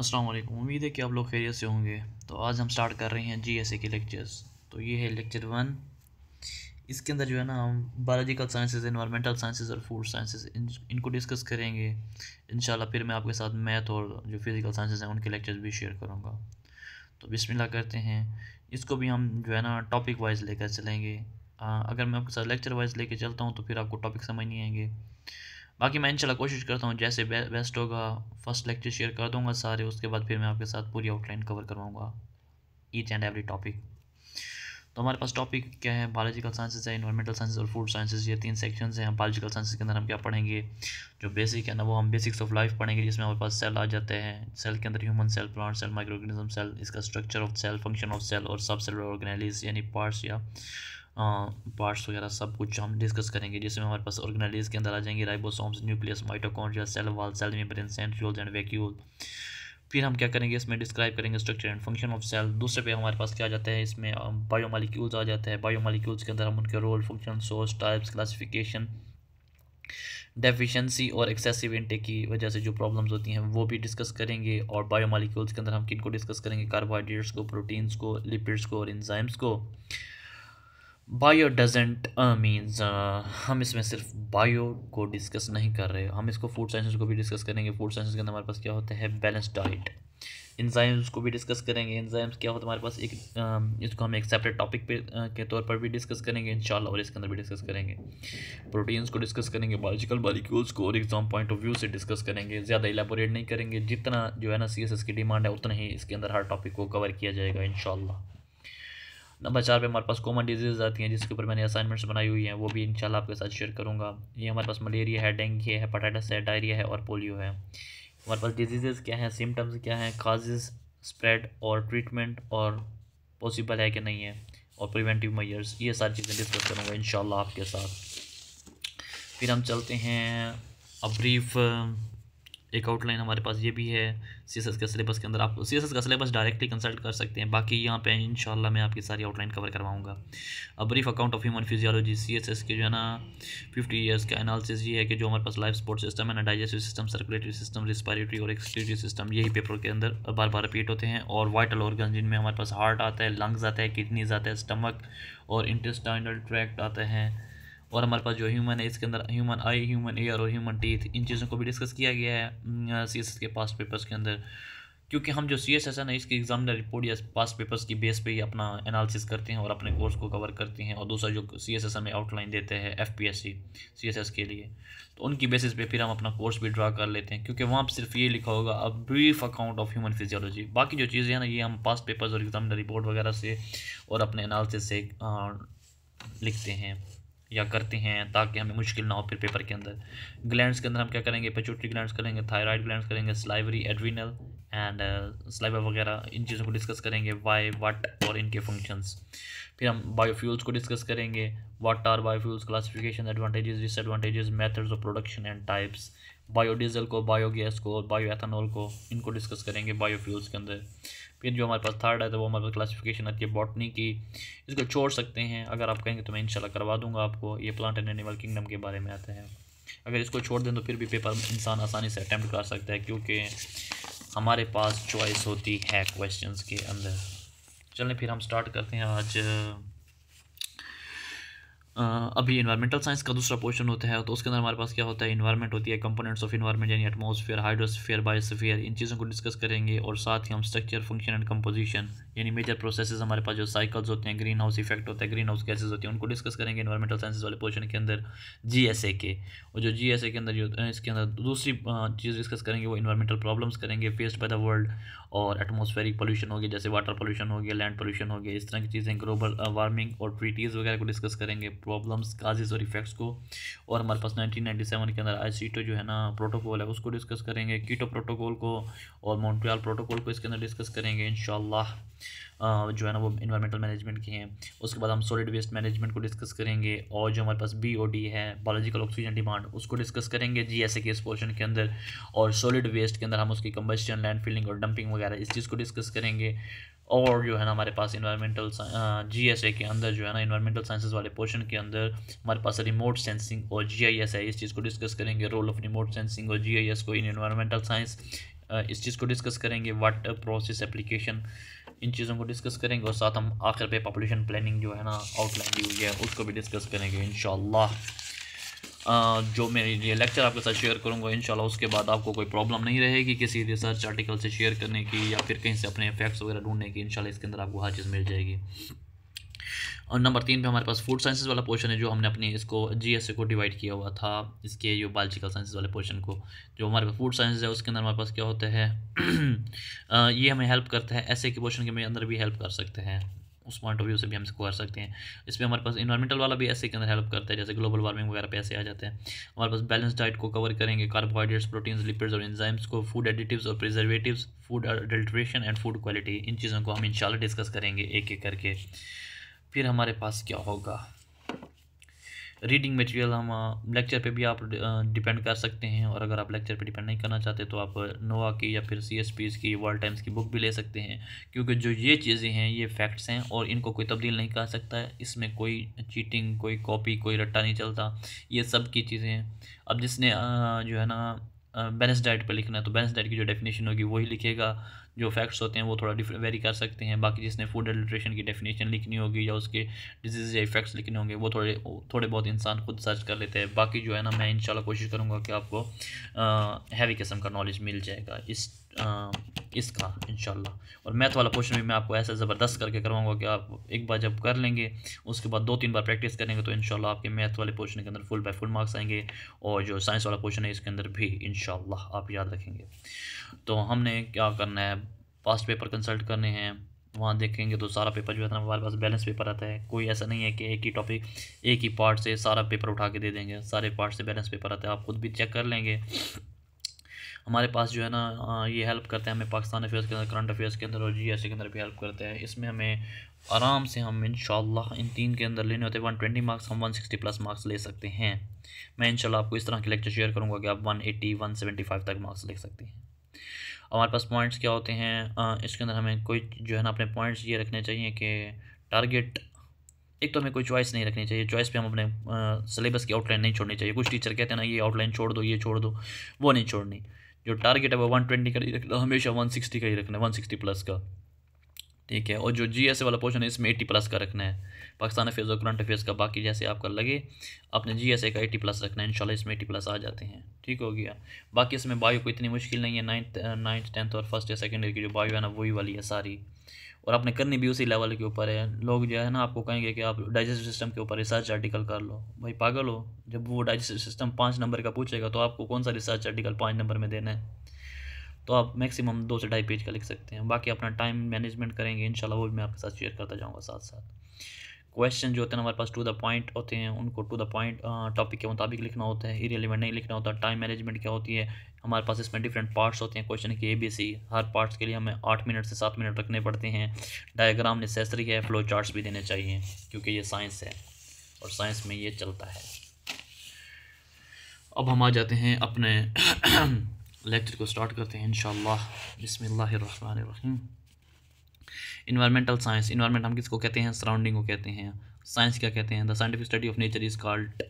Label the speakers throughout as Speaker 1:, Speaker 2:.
Speaker 1: अस्सलाम वालेकुम। उम्मीद है कि आप लोग खैरियत से होंगे। तो आज हम स्टार्ट कर रहे हैं जीएसए के लेक्चर्स। तो ये है लेक्चर 1। इसके अंदर जो है ना हम बायोलॉजिकल साइंसेज, एनवायरमेंटल साइंसेज और फूड साइंसेज इनको डिस्कस करेंगे इंशाल्लाह। फिर मैं आपके साथ मैथ और जो फिज़िकल साइंसेज हैं उनके लेक्चर्स भी शेयर करूँगा। तो बिस्मिल्लाह करते हैं। इसको भी हम जो है ना टॉपिक वाइज लेकर चलेंगे। अगर मैं आपके साथ लेक्चर वाइज लेके चलता हूँ तो फिर आपको टॉपिक समझ नहीं आएंगे। बाकी मैं इंशाल्लाह कोशिश करता हूँ जैसे बेस्ट होगा। फर्स्ट लेक्चर शेयर कर दूंगा सारे, उसके बाद फिर मैं आपके साथ पूरी आउटलाइन कवर करवाऊँगा ईच एंड एवरी टॉपिक। तो हमारे पास टॉपिक क्या है? बायोलॉजिकल साइंसेज है, इन्वायरमेंटल साइंसेज और फूड साइंसेज। ये 3 सेक्शंस हैं। बायोलॉजिकल साइंसेज के अंदर हम क्या पढ़ेंगे? जो बेसिक है ना वो हम बेसिक्स ऑफ लाइफ पढ़ेंगे, जिसमें हमारे पास सेल आ जाते हैं। सेल के अंदर human cell, plant cell, micro organism cell, इसका structure of cell, function of cell और सब सेलुलर ऑर्गेनेलिज यानी पार्ट्स या पार्ट्स वगैरह सब कुछ हम डिस्कस करेंगे। जिसमें हमारे पास ऑर्गेनेलिज के अंदर आ जाएंगे ribosomes, nucleus, mitochondria, cell wall, cell membrane, centrioles and vacuole. फिर हम क्या करेंगे? इसमें डिस्क्राइब करेंगे structure and function of cell. दूसरे पे हमारे पास क्या आ जाता है? इसमें बायोमोलिक्यूल्स आ जाता है। बायोमोलिक्यूल्स के अंदर हम उनके role, function, source, types, classification, deficiency और एक्सेसिव इनटेक की वजह से जो प्रॉब्लम्स होती हैं वो भी डिस्कस करेंगे। और बायोमोलिक्यूल्स के अंदर हम किन को डिस्कस करेंगे? कार्बोहाइड्रेट्स को, प्रोटीन्स को, लिपिड्स को और एंजाइम्स को। बायो डजेंट मीन्स हम इसमें सिर्फ बायो को डिस्कस नहीं कर रहे, हम इसको फूड साइंसेस को भी डिस्कस करेंगे। फूड साइंसेस के अंदर हमारे पास क्या होता है? Balance diet. एंजाइम्स को भी डिस्कस करेंगे। एंजाइम्स क्या होता है हमारे पास? इसको हम एक सेपरेट टॉपिक पे के तौर पर भी डिस्कस करेंगे इंशाल्लाह, और इसके अंदर भी डिस्कस करेंगे। प्रोटीन्स को डिस्कस करेंगे, बायोलॉजिकल मॉलिक्यूल्स को और एग्जाम पॉइंट ऑफ व्यू से डिस्कस करेंगे। ज़्यादा इलेबोरेट नहीं करेंगे, जितना जो है ना सीएसएस की डिमांड है उतना ही इसके अंदर हर टॉपिक को कवर किया जाएगा इंशाल्लाह। नंबर 4 पे हमारे पास कॉमन डिजीज़ आती हैं, जिसके ऊपर मैंने असाइनमेंट्स बनाई हुई हैं, वो भी इंशाल्लाह आपके साथ शेयर करूँगा। ये हमारे पास मलेरिया है, डेंगू है, हेपेटाइटिस है, डायरिया है और पोलियो है। हमारे पास डिजीज़ क्या हैं, सिम्टम्स क्या हैं, काजेज़, स्प्रेड और ट्रीटमेंट, और पॉसिबल है कि नहीं है, और प्रिवेंटिव मेजर्स, ये सारी चीज़ें डिस्कस करूँगा इंशाल्लाह आपके साथ। फिर हम चलते हैं अब ब्रीफ एक आउटलाइन हमारे पास ये भी है सीएसएस के सिलेबस के अंदर। आप सीएसएस का सिलेबस डायरेक्टली कंसल्ट कर सकते हैं, बाकी यहाँ पे इंशाल्लाह मैं आपकी सारी आउटलाइन कवर करवाऊंगा। अब brief account of human physiology, CSS के जो है ना 50 ईयर्स का एनालिसिस ये है कि जो हमारे पास लाइफ सपोर्ट सिस्टम है ना, digestive system, circulatory system, respiratory और एक्सक्रीटरी सिस्टम, यही पेपर के अंदर बार बार रिपीट होते हैं। और वाइटल ऑर्गन जिनमें हमारे पास हार्ट आता है, लंग्स आता है, किडनीज आता है, स्टमक और इंटेस्टाइनल ट्रैक्ट आते हैं। और हमारे पास जो ह्यूमन है इसके अंदर ह्यूमन आई, ह्यूमन एयर और ह्यूमन टीथ, इन चीज़ों को भी डिस्कस किया गया है सीएसएस के पास्ट पेपर्स के अंदर। क्योंकि हम जो सीएसएस है ना इसकी एग्जामिनर रिपोर्ट या पास्ट पेपर्स की बेस पे ही अपना एनालिसिस करते हैं और अपने कोर्स को कवर करते हैं। और दूसरा जो सीएसएस हमें आउटलाइन देते हैं एफपीएससी सीएसएस के लिए, तो उनकी बेसिस पे फिर हम अपना कोर्स भी ड्रा कर लेते हैं, क्योंकि वहाँ पर सिर्फ ये लिखा होगा a brief account of human physiology. बाकी जो चीज़ें हैं ना ये हम पास्ट पेपर्स और एग्जामिनर रिपोर्ट वगैरह से और अपने एनालिसिस से लिखते हैं या करते हैं, ताकि हमें मुश्किल ना हो फिर पेपर के अंदर। ग्लैंड्स के अंदर हम क्या करेंगे? पिट्यूटरी ग्लैंड्स करेंगे, थायराइड ग्लैंड्स करेंगे, स्लाइवरी, एड्रिनल एंड स्लाइवा वगैरह, इन चीज़ों को डिस्कस करेंगे, वाई, व्हाट और इनके फंक्शंस। फिर हम बायोफ्यूल्स को डिस्कस करेंगे, what are biofuels, classification, advantages, disadvantages, methods of production and types. Biodiesel को, बायोगैस को, बायो एथेनॉल को, इनको डिस्कस करेंगे बायोफ्यूल्स के अंदर। फिर जो हमारे पास थर्ड है तो वो हमारे पास क्लासिफिकेशन आती है बॉटनी की। इसको छोड़ सकते हैं, अगर आप कहेंगे तो मैं इंशाल्लाह करवा दूंगा आपको। ये प्लांट एंड एनिमल किंगडम के बारे में आता है। अगर इसको छोड़ दें तो फिर भी पेपर इंसान आसानी से अटैम्प्ट कर सकता है, क्योंकि हमारे पास चॉइस होती है क्वेश्चंस के अंदर। चलें फिर हम स्टार्ट करते हैं आज। अभी इन्वायरमेंटल साइंस का दूसरा पोर्शन होता है, तो उसके अंदर हमारे पास क्या होता है? इन्वायरमेंट होती है, कंपोनेंट्स ऑफ इन्वायरमेंट यानी एटमॉस्फेयर, हाइड्रोस्फीयर, बायोस्फीयर, इन चीज़ों को डिस्कस करेंगे। और साथ ही हम स्ट्रक्चर, फंक्शन एंड कंपोजिशन यानी मेजर प्रोसेसेस, हमारे पास जो साइकिल्स होते हैं, ग्रीन हाउस इफेक्ट होता है, ग्रीन हाउस गैसेज होती हैं, उनको डिस्कस करेंगे इन्वायरमेंटल साइंसेज वाले पोर्शन के अंदर जीएसए के। और जो जीएसए के अंदर जो इसके अंदर दूसरी चीज़ डिस्कस करेंगे वो इन्वायरमेंटल प्रॉब्लम्स करेंगे फेस्ड बाय द वर्ल्ड। और एटमॉस्फेरिक पोल्यूशन हो गया, जैसे वाटर पोल्यूशन हो गया, लैंड पोल्यूशन हो गया, इस तरह की चीज़ें, ग्लोबल वार्मिंग और ट्रीटीज़ वगैरह को डिस्कस करेंगे, प्रॉब्लम्स, काजेज़ और इफेक्ट्स को। और हमारे पास 1997 के अंदर आईसीटो जो है ना प्रोटोकॉल है उसको डिस्कस करेंगे, कीटो प्रोटोकॉल को और मॉन्ट्रियल प्रोटोकॉल को इसके अंदर डिस्कस करेंगे इंशाल्लाह। जो है ना वो इन्वायरमेंटल मैनेजमेंट की हैं। उसके बाद हम सॉलिड वेस्ट मैनेजमेंट को डिस्कस करेंगे। और जो हमारे पास बीओडी है, बायोलॉजिकल ऑक्सीजन डिमांड, उसको डिस्कस करेंगे जीएसए के इस पोर्शन के अंदर। और सॉलिड वेस्ट के अंदर हम उसकी कंबस्शन, लैंडफिलिंग और डंपिंग वगैरह इस चीज़ को डिस्कस करेंगे। और जो है ना हमारे पास इन्वायरमेंटल जीएसए के अंदर जो है ना इन्वायरमेंटल साइंसेज वाले पोर्शन के अंदर हमारे पास रिमोट सेंसिंग और जीआईएस है, इस चीज़ को डिस्कस करेंगे, रोल ऑफ रिमोट सेंसिंग और जीआईएस को इन इन्वायरमेंटल साइंस। इस चीज़ को डिस्कस करेंगे, वाटर प्रोसेस एप्लीकेशन, इन चीज़ों को डिस्कस करेंगे। और साथ हम आखिर पे पॉपुलेशन प्लानिंग जो है ना आउटलाइन दी हुई है उसको भी डिस्कस करेंगे इंशाल्लाह। जो मैं ये लेक्चर आपके साथ शेयर करूँगा इंशाल्लाह, उसके बाद आपको कोई प्रॉब्लम नहीं रहेगी किसी रिसर्च आर्टिकल से शेयर करने की या फिर कहीं से अपने फैक्ट्स वगैरह ढूंढने की। इंशाल्लाह इसके अंदर आपको हर चीज़ मिल जाएगी। और नंबर 3 पे हमारे पास फूड साइंसेस वाला पोर्शन है, जो हमने अपने इसको जीएसए को डिवाइड किया हुआ था, इसके जो बायोलॉजिकल साइंसेस वाले पोर्शन को। जो हमारे पास फूड साइंसेस है उसके अंदर हमारे पास क्या होता है ये हमें हेल्प करता है, ऐसे के पोर्शन के अंदर भी हेल्प कर सकते हैं, उस पॉइंट ऑफ व्यू से भी हम इसको कर सकते हैं। इसमें हमारे पास इन्वायरमेंटल वाला भी ऐसे के अंदर हेल्प करता है, जैसे ग्लोबल वार्मिंग वगैरह पे ऐसे आ जाते हैं। हमारे पास बैलेंस डाइट को कवर करेंगे, कार्बोहाइड्रेट्स, प्रोटीन्स, लिपिड्स और एंजाइम्स को, फूड एडिटिव्स और preservatives, food adulteration and food quality, इन चीज़ों को हम इंशाल्लाह डिस्कस करेंगे एक एक करके। फिर हमारे पास क्या होगा, रीडिंग मटेरियल हम लेक्चर पे भी आप डिपेंड कर सकते हैं, और अगर आप लेक्चर पे डिपेंड नहीं करना चाहते तो आप नोवा की या फिर CSPs की, वर्ल्ड टाइम्स की बुक भी ले सकते हैं, क्योंकि जो ये चीज़ें हैं ये फैक्ट्स हैं और इनको कोई तब्दील नहीं कर सकता है। इसमें कोई चीटिंग, कोई कॉपी, कोई रट्टा नहीं चलता, ये सब की चीज़ें हैं। अब जिसने जो है ना बैलेंस डाइट पे लिखना है तो बैलेंस डाइट की जो डेफिनेशन होगी वही लिखेगा, जो फैक्ट्स होते हैं वो थोड़ा वेरी कर सकते हैं। बाकी जिसने फूड एडल्ट्रेशन की डेफिनेशन लिखनी होगी या उसके डिजीज़ या इफेक्ट्स लिखने होंगे वो थोड़े बहुत इंसान खुद सर्च कर लेते हैं। बाकी जो है ना मैं इंशाल्लाह कोशिश करूँगा कि आपको हैवी किस्म का नॉलेज मिल जाएगा इसका इंशाल्लाह। और मैथ वाला पोर्शन भी मैं आपको ऐसा ज़बरदस्त करके करवाऊँगा कि आप एक बार जब कर लेंगे उसके बाद 2-3 बार प्रैक्टिस करेंगे तो इंशाल्लाह आपके मैथ वाले पोर्शन के अंदर फुल बाय फुल मार्क्स आएंगे, और जो साइंस वाला पोर्शन है इसके अंदर भी इंशाल्लाह आप याद रखेंगे। तो हमने क्या करना है, पास्ट पेपर कंसल्ट करने हैं, वहाँ देखेंगे तो सारा पेपर जो है ना हमारे पास बैलेंस पेपर आता है। कोई ऐसा नहीं है कि एक ही टॉपिक, एक ही पार्ट से सारा पेपर उठा के दे देंगे, सारे पार्ट से बैलेंस पेपर आता है, आप खुद भी चेक कर लेंगे। हमारे पास जो है ना ये हेल्प करते हैं हमें पाकिस्तान अफेयर्स के अंदर, करंट अफेयर्स के अंदर और जीएसए के अंदर भी हेल्प करते हैं। इसमें हमें आराम से हम इंशाल्लाह इन 3 के अंदर लेने होते हैं 120 मार्क्स, हम 160 प्लस मार्क्स ले सकते हैं। मैं इंशाल्लाह आपको इस तरह के लेक्चर शेयर करूँगा कि आप 180 175 तक मार्क्स ले सकते हैं। हमारे पास पॉइंट्स क्या होते हैं, इसके अंदर हमें कोई जो है ना अपने पॉइंट्स ये रखने चाहिए कि टारगेट, एक तो हमें कोई चॉइस नहीं रखनी चाहिए, चॉइस पे हम अपने सिलेबस की आउटलाइन नहीं छोड़नी चाहिए। कुछ टीचर कहते हैं ना ये आउटलाइन छोड़ दो, ये छोड़ दो, वो नहीं छोड़नी। जो टारगेट है वो 120 का ही रखना, हमेशा 160 का ही रखना है, 160 प्लस का, ठीक है। और जो जीएसए वाला पोर्शन है इसमें 80 प्लस का रखना है, पाकिस्तान अफेयर्स और करंट अफेयर्स का। बाकी जैसे आपका लगे अपने जीएसए का 80 प्लस रखना है, इंशाल्लाह इसमें 80 प्लस आ जाते हैं, ठीक हो गया। बाकी इसमें बायो को इतनी मुश्किल नहीं है, 9th 10th और फर्स्ट या सेकेंड ईयर की जो बायो है ना वही वाली है सारी, और आपने करनी भी उसी लेवल के ऊपर है। लोग जो है ना आपको कहेंगे कि आप डाइजेस्टिव सिस्टम के ऊपर रिसर्च आर्टिकल कर लो, भाई पागल हो, जब वो डाइजेस्टिव सिस्टम 5 नंबर का पूछेगा तो आपको कौन सा रिसर्च आर्टिकल 5 नंबर में देना है, तो आप मैक्सिमम 2 से 2.5 पेज का लिख सकते हैं। बाकी अपना टाइम मैनेजमेंट करेंगे इंशाल्लाह, वो भी मैं आपके साथ शेयर करता जाऊँगा साथ साथ। क्वेश्चन जो होते हैं हमारे पास टू द पॉइंट होते हैं, उनको टू द पॉइंट टॉपिक के मुताबिक लिखना होता है, इरेलीवेंट नहीं लिखना होता। टाइम मैनेजमेंट क्या होती है, हमारे पास इसमें डिफरेंट पार्ट्स होते हैं क्वेश्चन के ABC, हर पार्ट्स के लिए हमें 8 मिनट से 7 मिनट रखने पड़ते हैं। डायग्राम नेसेसरी है, फ्लो चार्ट्स भी देने चाहिए क्योंकि ये साइंस है और साइंस में ये चलता है। अब हम आ जाते हैं अपने लेक्चर को स्टार्ट करते हैं इंशाल्लाह। बिस्मिल्लाहिर्रहमानिर्रहीम। इन्वायरमेंटल साइंस, इन्वायरमेंट हम किसको कहते हैं, सराउंडिंग को कहते हैं। साइंस क्या कहते हैं, the scientific study of nature is called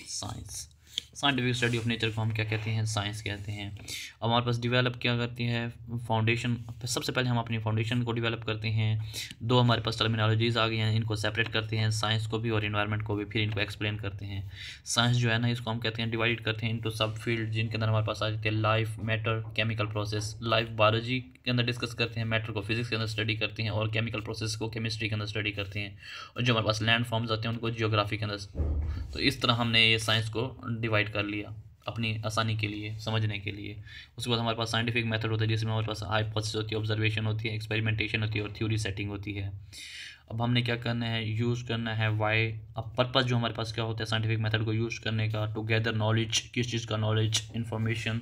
Speaker 1: science. Scientific study of nature को हम क्या कहते हैं, साइंस कहते हैं। अब हमारे पास डेवलप क्या करती है, फाउंडेशन, सबसे पहले हम अपनी फाउंडेशन को डेवलप करते हैं। 2 हमारे पास टर्मिनोलॉजीज़ आ गई हैं, इनको सेपरेट करते हैं, साइंस को भी और इन्वायरमेंट को भी, फिर इनको एक्सप्लेन करते हैं। साइंस जो है ना इसको हम कहते हैं डिवाइड करते हैं इनटू सब फील्ड, जिनके अंदर हमारे पास आ जाते हैं life, matter, chemical process. Life biology के अंदर डिस्कस करते हैं, मैटर को फिजिक्स के अंदर स्टडी करते हैं, और केमिकल प्रोसेस को केमिस्ट्री के अंदर स्टडी करते हैं, और जो हमारे पास लैंड फॉर्म्स आते हैं उनको जियोग्राफी के अंदर। तो इस तरह हमने ये साइंस को डिवाइड कर लिया अपनी आसानी के लिए, समझने के लिए। उसके बाद हमारे पास साइंटिफिक मेथड होता है, जिसमें हमारे पास हाइपोथेसिस होती है, ऑब्जर्वेशन होती है, एक्सपेरिमेंटेशन होती है और थ्योरी सेटिंग होती है। अब हमने क्या करना है, यूज़ करना है वाई। अब पर्पस जो हमारे पास क्या होता है साइंटिफिक मेथड को यूज़ करने का, टू गैदर नॉलेज, किस चीज़ का नॉलेज, इन्फॉर्मेशन,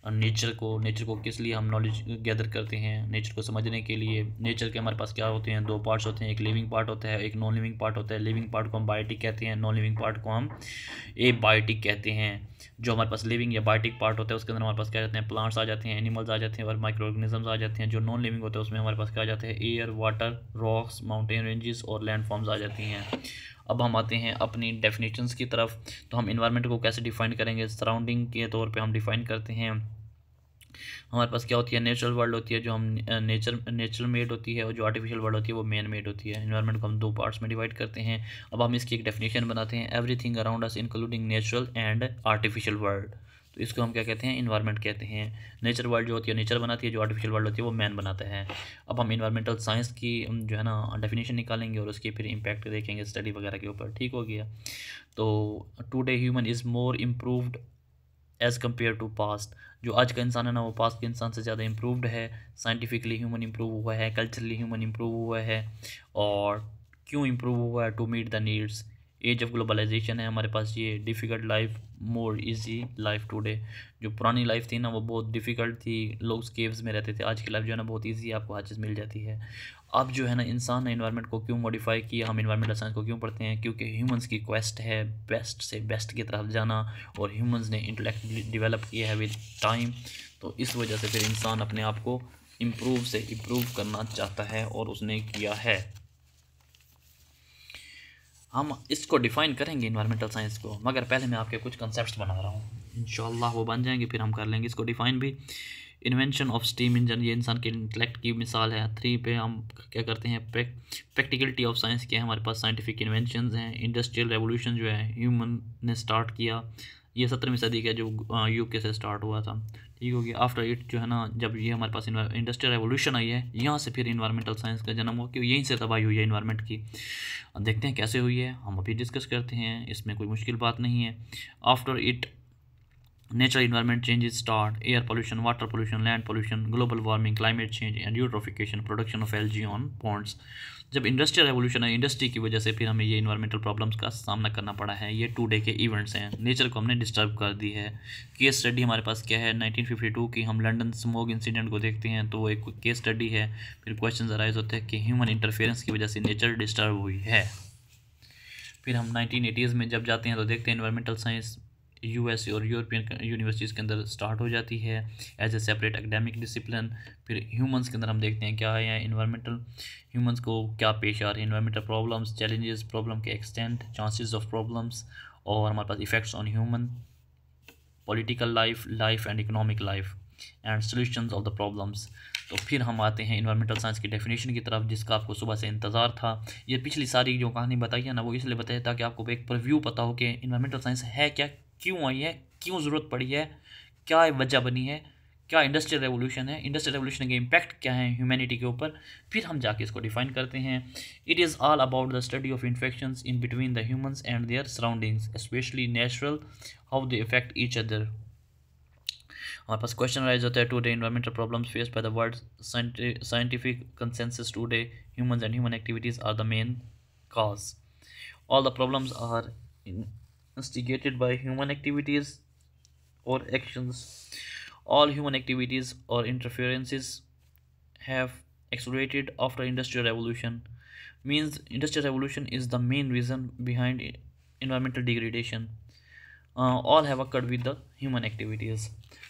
Speaker 1: नेचर को किस लिए हम नॉलेज गैदर करते हैं, नेचर को समझने के लिए। नेचर के हमारे पास क्या होते हैं, 2 पार्ट्स होते हैं, एक लिविंग पार्ट होता है, एक नॉन लिविंग पार्ट होता है। लिविंग पार्ट को हम बायोटिक कहते हैं, नॉन लिविंग पार्ट को हम एबायोटिक कहते हैं। जो हमारे पास लिविंग या बायोटिक पार्ट होता है उसके अंदर हमारे पास क्या जाते हैं, प्लांट्स आ जाते हैं, एनिमल्स आ जाते हैं और माइक्रो ऑर्गेनिजम्स आ जाते हैं। जो नॉन लिविंग होता है उसमें हमारे पास क्या आ जाते हैं, air, water, rocks, mountain ranges और लैंड फॉर्म्स आ जाती हैं। अब हम आते हैं अपनी डेफिनेशंस की तरफ। तो हम इन्वायरमेंट को कैसे डिफाइन करेंगे, सराउंडिंग के तौर पे हम डिफाइन करते हैं हमारे पास क्या होती है, नेचुरल वर्ल्ड होती है जो हम नेचुरल मेड होती है, और जो आर्टिफिशियल वर्ल्ड होती है वो मैन मेड होती है। इन्वायरमेंट को हम दो पार्ट्स में डिवाइड करते हैं। अब हम इसकी एक डेफिनेशन बनाते हैं, everything around us including natural and artificial world. तो इसको हम क्या कहते हैं, इन्वायरमेंट कहते हैं। नेचर वर्ल्ड जो होती है नेचर बनाती है, जो आर्टिफिशियल वर्ल्ड होती है वो मैन बनाता है। अब हम इन्वायरमेंटल साइंस की जो है ना डेफिनेशन निकालेंगे और उसकी फिर इम्पैक्ट देखेंगे स्टडी वगैरह के ऊपर। ठीक हो गया। तो today human is more improved as compare to past. जो आज का इंसान है ना वो पास्ट के इंसान से ज़्यादा इम्प्रूव्ड है। साइंटिफिकली ह्यूमन इम्प्रूव हुआ है, कल्चरली ह्यूमन इम्प्रूव हुआ है। और क्यों इम्प्रूव हुआ है, to meet the needs. Age of globalisation है हमारे पास, ये difficult life more easy life today. जो पुरानी लाइफ थी ना वो बहुत डिफ़िकल्ट थी, लोग केव्स में रहते थे। आज की लाइफ जो है ना बहुत ईजी, आपको हर चीज़ मिल जाती है। अब जो है ना इंसान ने इन्वायरमेंट को क्यों मॉडिफाई किया, हम इन्वायरमेंटल साइंस को क्यों पढ़ते हैं, क्योंकि ह्यूमंस की क्वेस्ट है बेस्ट से बेस्ट की तरफ जाना, और ह्यूमंस ने इंटेलेक्ट डेवलप किया है विद टाइम। तो इस वजह से फिर इंसान अपने आप को इम्प्रूव से इम्प्रूव करना चाहता है, और उसने किया है। हम इसको डिफ़ाइन करेंगे इन्वायरमेंटल साइंस को, मगर पहले मैं आपके कुछ कंसेप्ट्स बना रहा हूँ, इंशाल्लाह वो बन जाएंगे, फिर हम कर लेंगे इसको डिफ़ाइन भी। इन्वेंशन ऑफ स्टीम इंजन, ये इंसान के इंटेलेक्ट की मिसाल है। 3 पे हम क्या करते हैं, प्रैक्टिकलिटी ऑफ साइंस क्या है, हमारे पास साइंटिफिक इन्वेंशंस हैं। इंडस्ट्रियल रेवोल्यूशन जो है ह्यूमन ने स्टार्ट किया, ये 17वीं सदी का जो यूके से स्टार्ट हुआ था। ठीक हो गया। आफ्टर इट जो है ना, जब ये हमारे पास इंडस्ट्रियल रेवोल्यूशन आई है, यहाँ से फिर इन्वायरमेंटल साइंस का जन्म हुआ, क्योंकि यहीं से तबाही हुई है इन्वायरमेंट की। अब देखते हैं कैसे हुई है, हम अभी डिस्कस करते हैं, इसमें कोई मुश्किल बात नहीं है। After it natural environment changes start, air pollution, water pollution, land pollution, global warming, climate change and eutrophication, production of algae on ponds. जब इंडस्ट्रियल रेवोल्यूशन है, इंडस्ट्री की वजह से फिर हमें ये इन्वायरमेंटल प्रॉब्लम्स का सामना करना पड़ा है। ये टुडे के इवेंट्स हैं, नेचर को हमने डिस्टर्ब कर दी है। केस स्टडी हमारे पास क्या है, 1952 की हम लंदन स्मोक इंसिडेंट को देखते हैं, तो वो एक केस स्टडी है। फिर क्वेश्चन अराइज होते हैं कि ह्यूमन इंटरफेरेंस की वजह से नेचर डिस्टर्ब हुई है। फिर हम 1980s में जब जाते हैं तो देखते हैं इन्वायरमेंटल साइंस यूएस और यूरोपियन यूनिवर्सिटीज़ के अंदर स्टार्ट हो जाती है as a separate academic discipline. फिर ह्यूमंस के अंदर हम देखते हैं क्या है इन्वायरमेंटल, ह्यूमंस को क्या पेश आ रही है, इन्वायरमेंटल प्रॉब्लम्स, चैलेंजेस, प्रॉब्लम के एक्सटेंट, चांसेस ऑफ प्रॉब्लम्स, और हमारे पास effects on human, political life and economic life, and solutions of the problems. तो फिर हम आते हैं इन्वायरमेंटल साइंस की डेफिनेशन की तरफ, जिसका आपको सुबह से इंतज़ार था। ये पिछली सारी जो कहानी बताई है ना वो इसलिए बताया ताकि आपको एक प्रीव्यू पता हो कि इन्वायरमेंटल साइंस है क्या, क्यों आई है, क्यों ज़रूरत पड़ी है, क्या वजह बनी है, क्या इंडस्ट्रियल रेवोल्यूशन है, इंडस्ट्रियल रेवोल्यूशन के इम्पैक्ट क्या है ह्यूमैनिटी के ऊपर। फिर हम जाके इसको डिफाइन करते हैं। It is all about the study of infections in between the humans and their surroundings, specially natural, how they effect each other. हमारे पास क्वेश्चन राइज होता है, today environmental problems faced by the world, scientific consensus today, humans and human activities are the main cause. All the problems are instigated by human activities or actions. All human activities or interferences have accelerated after industrial revolution. Means industrial revolution is the main reason behind environmental degradation. All have occurred with the human activities.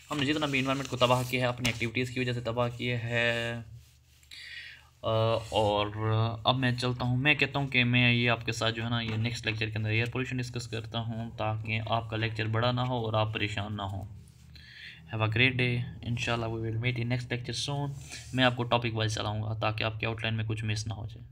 Speaker 1: हमने जितना भी environment को तबाह किया है अपनी activities की वजह से तबाह किए है। और अब मैं चलता हूँ, मैं कहता हूँ कि मैं ये आपके साथ जो है ना ये नेक्स्ट लेक्चर के अंदर एयर पोल्यूशन डिस्कस करता हूँ, ताकि आपका लेक्चर बड़ा ना हो और आप परेशान ना हो। हैव अ ग्रेट डे, इंशाल्लाह we will meet in next lecture soon. मैं आपको टॉपिक वाइज चलाऊँगा ताकि आपके आउटलाइन में कुछ मिस ना हो जाए।